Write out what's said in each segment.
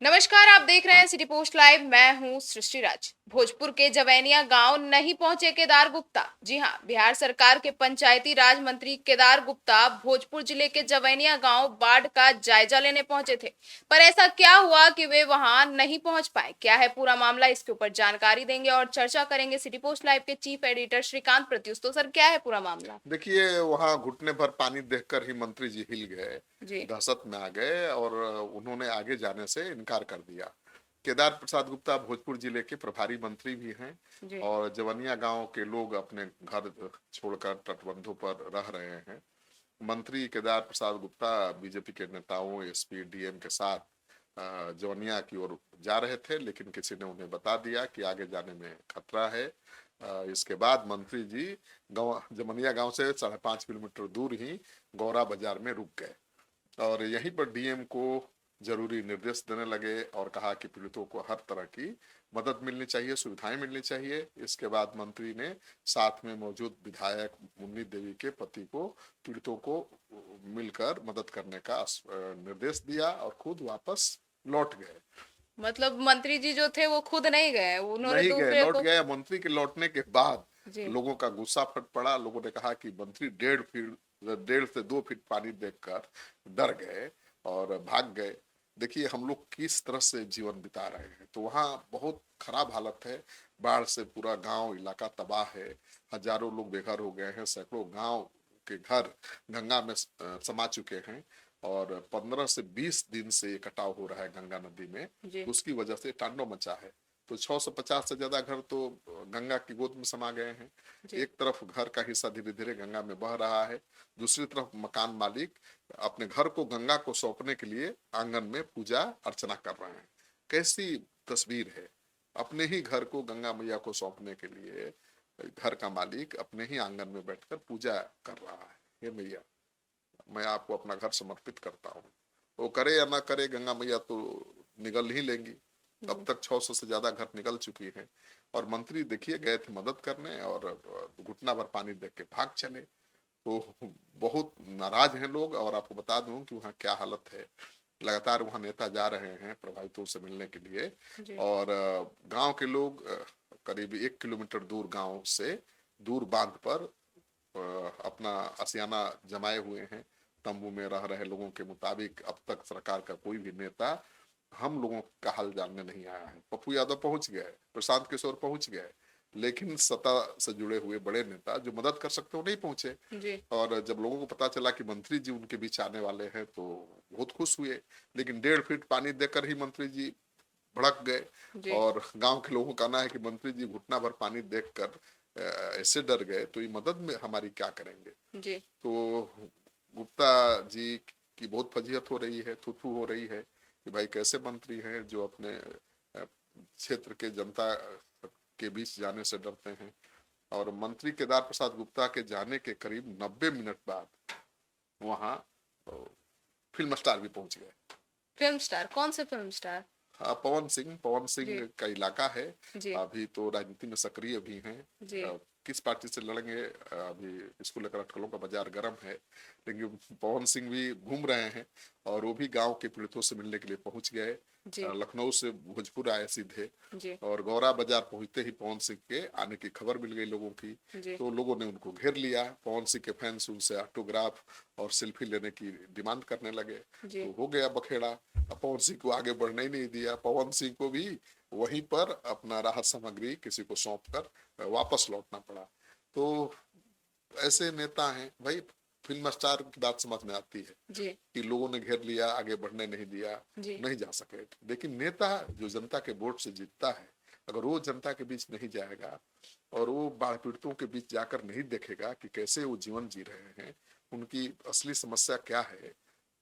नमस्कार, आप देख रहे हैं सिटी पोस्ट लाइव। मैं हूं सृष्टि राज। भोजपुर के जवैनिया गांव नहीं पहुंचे केदार गुप्ता। जी हां, बिहार सरकार के पंचायती राज मंत्री केदार गुप्ता भोजपुर जिले के जवैनिया गांव बाढ़ का जायजा लेने पहुंचे थे। पर ऐसा क्या हुआ कि वे वहां नहीं पहुंच पाए? क्या है पूरा मामला, इसके ऊपर जानकारी देंगे और चर्चा करेंगे सिटी पोस्ट लाइव के चीफ एडिटर श्रीकांत प्रत्युष। तो सर, क्या है पूरा मामला? देखिए, वहां घुटने भर पानी देखकर ही मंत्री जी हिल गए, जी। दहशत में आ गए और उन्होंने आगे जाने से इनकार कर दिया। केदार प्रसाद गुप्ता भोजपुर जिले के प्रभारी मंत्री भी हैं जी। और जवनिया गांव के लोग अपने घर छोड़कर तटबंधों पर रह रहे हैं। मंत्री केदार प्रसाद गुप्ता बीजेपी के नेताओं, एसपी, डीएम के साथ जवनिया की ओर जा रहे थे, लेकिन किसी ने उन्हें बता दिया कि आगे जाने में खतरा है। इसके बाद मंत्री जी गाँव जमनिया गांव से 5.5 किलोमीटर दूर ही गौरा बाजार में रुक गए और यहीं पर डीएम को जरूरी निर्देश देने लगे और कहा कि पीड़ितों को हर तरह की मदद मिलनी चाहिए, सुविधाएं मिलनी चाहिए। इसके बाद मंत्री ने साथ में मौजूद विधायक मुन्नी देवी के पति को पीड़ितों को मिलकर मदद करने का निर्देश दिया और खुद वापस लौट गए। मतलब मंत्री जी जो थे वो खुद नहीं गए, उन्होंने नहीं गए, दूसरे लौट को। गए। मंत्री के लौटने के बाद जी। लोगों का गुस्सा फट पड़ा। लोगों ने कहा कि मंत्री 1.5 से 2 फीट पानी देखकर डर गए और भाग गए। देखिए, हम लोग किस तरह से जीवन बिता रहे हैं। तो वहाँ बहुत खराब हालत है। बाढ़ से पूरा गांव इलाका तबाह है। हजारों लोग बेघर हो गए हैं। सैकड़ों गांव के घर गंगा में समा चुके हैं और 15 से 20 दिन से ये कटाव हो रहा है गंगा नदी में। जी। उसकी वजह से तांडव मचा है। तो 650 से ज्यादा घर तो गंगा की गोद में समा गए हैं। जी। एक तरफ घर का हिस्सा धीरे धीरे गंगा में बह रहा है, दूसरी तरफ मकान मालिक अपने घर को गंगा को सौंपने के लिए आंगन में पूजा अर्चना कर रहे हैं। कैसी तस्वीर है! अपने ही घर को गंगा मैया को सौंपने के लिए घर का मालिक अपने ही आंगन में बैठकर पूजा कर रहा है। हे मैया, मैं आपको अपना घर समर्पित करता हूँ। वो करे या ना करे, गंगा मैया तो निगल ही लेंगी। अब तक 600 से ज्यादा घर निकल चुकी हैं और मंत्री देखिए गए थे मदद करने और घुटना भर पानी देख के भाग चले। तो बहुत नाराज हैं लोग। और आपको बता दूं कि वहाँ क्या हालत है। लगातार वहाँ नेता जा रहे हैं प्रभावितों से मिलने के लिए जी। और गांव के लोग करीब 1 किलोमीटर दूर गांव से दूर बांध पर अपना आशियाना जमाए हुए हैं। तंबू में रह रहे लोगों के मुताबिक अब तक सरकार का कोई भी नेता हम लोगों का हाल जानने नहीं आया है। पप्पू यादव पहुंच गए, प्रशांत किशोर पहुंच गए, लेकिन सत्ता से जुड़े हुए बड़े नेता जो मदद कर सकते हो नहीं पहुंचे। जी। और जब लोगों को पता चला कि मंत्री जी उनके बीच आने वाले हैं तो बहुत खुश हुए, लेकिन 1.5 फीट पानी देकर ही मंत्री जी भड़क गए। जी। और गांव के लोगों का कहना है कि मंत्री जी घुटना भर पानी देखकर ऐसे डर गए तो ये मदद में हमारी क्या करेंगे। जी। तो गुप्ता जी की बहुत फजीहत हो रही है, थू हो रही है कि भाई कैसे मंत्री हैं जो अपने क्षेत्र के जनता के बीच जाने से डरते हैं। और मंत्री केदार प्रसाद गुप्ता के जाने के करीब 90 मिनट बाद वहां फिल्म स्टार भी पहुंच गए। Film star? कौन से फिल्म स्टार? हाँ, पवन जी। सिंह का इलाका है। जी। अभी तो राजनीति में सक्रिय भी हैं। जी। किस पार्टी से लड़ेंगे अभी इसको लेकर अटकलों का बाजार गर्म है, लेकिन पवन सिंह भी घूम रहे हैं और वो भी गांव के पीड़ितों से मिलने के लिए पहुंच गए। जी। लखनऊ से भोजपुर आए सीधे जी। और गौरा बाजार पहुंचते ही पवन सिंह के आने की खबर मिल गई लोगों की। जी। तो लोगों ने उनको घेर लिया। पवन सिंह के फैंस उनसे ऑटोग्राफ और सेल्फी लेने की डिमांड करने लगे। जी। तो हो गया बखेड़ा। पवन सिंह को आगे बढ़ने ही नहीं दिया। पवन सिंह को भी वहीं पर अपना राहत सामग्री किसी को सौंप कर वापस लौटना पड़ा। तो ऐसे नेता हैं भाई। फिल्म स्टार की बात समझ में आती है जी। कि लोगों ने घेर लिया, आगे बढ़ने नहीं दिया, जी। नहीं जा सके। लेकिन नेता जो जनता के वोट से जीतता है, अगर वो जनता के बीच नहीं जाएगा और वो बाढ़ पीड़ितों के बीच जाकर नहीं देखेगा कि कैसे वो जीवन जी रहे हैं, उनकी असली समस्या क्या है,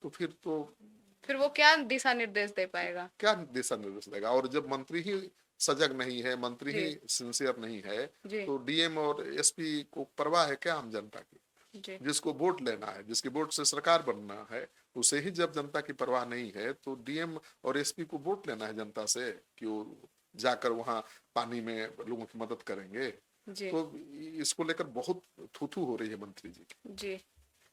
तो फिर वो क्या दिशा निर्देश दे पाएगा? क्या दिशा निर्देश देगा। और जब मंत्री ही सजग नहीं है, मंत्री जी। ही सिंसियर नहीं है, जी। तो डीएम और एसपी को परवाह है क्या आम जनता की? जी। जिसको वोट लेना है, जिसकी वोट से सरकार बनना है, उसे ही जब जनता की परवाह नहीं है तो डीएम और एसपी को वोट लेना है जनता से कि वो जाकर वहां पानी में लोगों की मदद करेंगे। जी। तो इसको लेकर बहुत थू हो रही है मंत्री जी की। जी।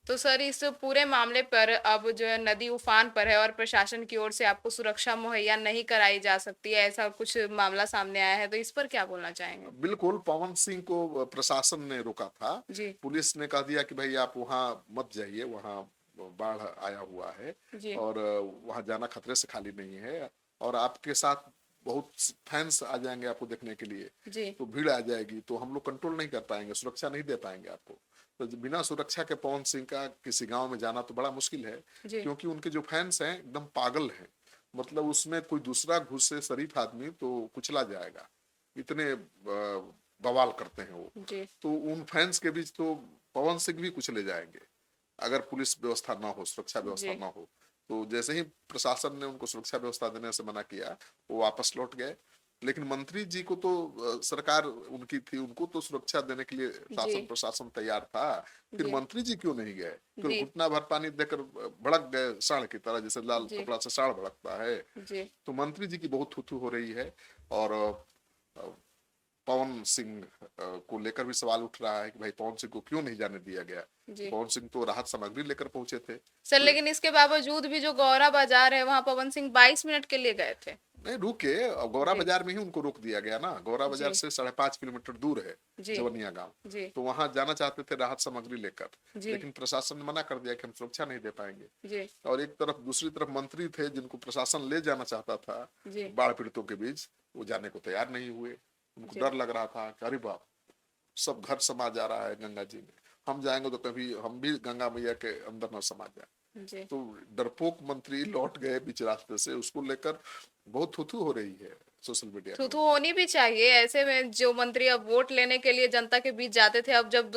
तो सर इस पूरे मामले पर अब जो है नदी उफान पर है और प्रशासन की ओर से आपको सुरक्षा मुहैया नहीं कराई जा सकती है, ऐसा कुछ मामला सामने आया है, तो इस पर क्या बोलना चाहेंगे? बिल्कुल पवन सिंह को प्रशासन ने रोका था। जी। पुलिस ने कह दिया कि भाई आप वहाँ मत जाइए, वहाँ बाढ़ आया हुआ है जी। और वहाँ जाना खतरे से खाली नहीं है, और आपके साथ बहुत फैंस आ जाएंगे आपको देखने के लिए, जी। तो भीड़ आ जाएगी, तो हम लोग कंट्रोल नहीं कर पाएंगे, सुरक्षा नहीं दे पाएंगे आपको। तो बिना सुरक्षा के पवन सिंह का किसी गांव में जाना तो बड़ा मुश्किल है, जी। क्योंकि उनके जो फैंस हैं एकदम पागल हैं। मतलब उसमें कोई दूसरा घुसे शरीफ आदमी तो कुचला जाएगा, इतने बवाल करते हैं वो। जी। तो उन फैंस के बीच तो पवन सिंह भी कुचले जाएंगे अगर पुलिस व्यवस्था ना हो, सुरक्षा व्यवस्था जी। ना हो। तो जैसे ही प्रशासन ने उनको सुरक्षा व्यवस्था देने से मना किया, वो वापस लौट गए। लेकिन मंत्री जी को तो सरकार उनकी थी, उनको तो सुरक्षा देने के लिए जी। शासन प्रशासन तैयार था। फिर जी। मंत्री जी क्यों नहीं गए? फिर जी। घुटना भर पानी देकर भड़क गए सांड की तरह, जैसे लाल जी। कपड़ा से सांड भड़कता है। जी। तो मंत्री जी की बहुत थू थू हो रही है। और पवन सिंह को लेकर भी सवाल उठ रहा है कि भाई पवन सिंह को क्यों नहीं जाने दिया गया। जी। पवन सिंह तो राहत सामग्री लेकर पहुंचे थे। सर तो लेकिन इसके बावजूद भी जो गौरा बाजार है वहां पवन सिंह 22 मिनट के लिए गए थे। नहीं रुके, और गौरा जी। बाजार में ही उनको रोक दिया गया ना। गौरा बाजार जी। से 5.5 किलोमीटर दूर है जी। जवनिया गांव। जी। तो वहां जाना चाहते थे राहत सामग्री लेकर, जी। लेकिन प्रशासन ने मना कर दिया कि हम सुरक्षा नहीं दे पाएंगे। जी। और एक तरफ दूसरी तरफ मंत्री थे जिनको प्रशासन ले जाना चाहता था जी। बाढ़ पीड़ितों के बीच, वो जाने को तैयार नहीं हुए। उनको जी। डर लग रहा था कि अरे बाप, सब घर समा जा रहा है गंगा जी में, हम जाएंगे तो कभी हम भी गंगा मैया के अंदर न समा जाए। जी। तो डरपोक मंत्री लौट गए बीच रास्ते से, उसको लेकर बहुत थुथु हो रही है सोशल मीडिया थू में। थू होनी भी चाहिए। ऐसे में जो मंत्री अब वोट लेने के लिए जनता के बीच जाते थे, अब जब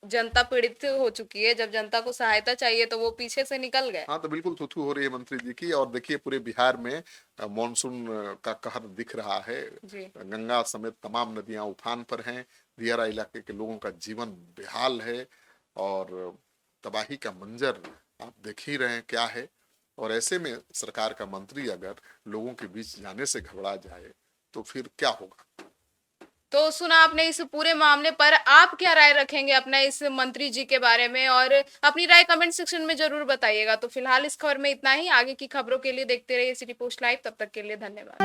जनता पीड़ित हो चुकी है, जब जनता को सहायता चाहिए तो वो पीछे से निकल गए। हाँ, तो बिल्कुल थुथु हो रही है मंत्री जी की। और देखिए पूरे बिहार में मानसून का कहर दिख रहा है। जी। गंगा समेत तमाम नदियां उफान पर हैं। दियारा इलाके के लोगों का जीवन बेहाल है, और तबाही का मंजर आप देख ही रहे हैं क्या है। और ऐसे में सरकार का मंत्री अगर लोगों के बीच जाने से घबरा जाए तो फिर क्या होगा? तो सुना आपने इस पूरे मामले पर, आप क्या राय रखेंगे अपना इस मंत्री जी के बारे में, और अपनी राय कमेंट सेक्शन में जरूर बताइएगा। तो फिलहाल इस खबर में इतना ही। आगे की खबरों के लिए देखते रहिए सिटी पोस्ट लाइव। तब तक के लिए धन्यवाद।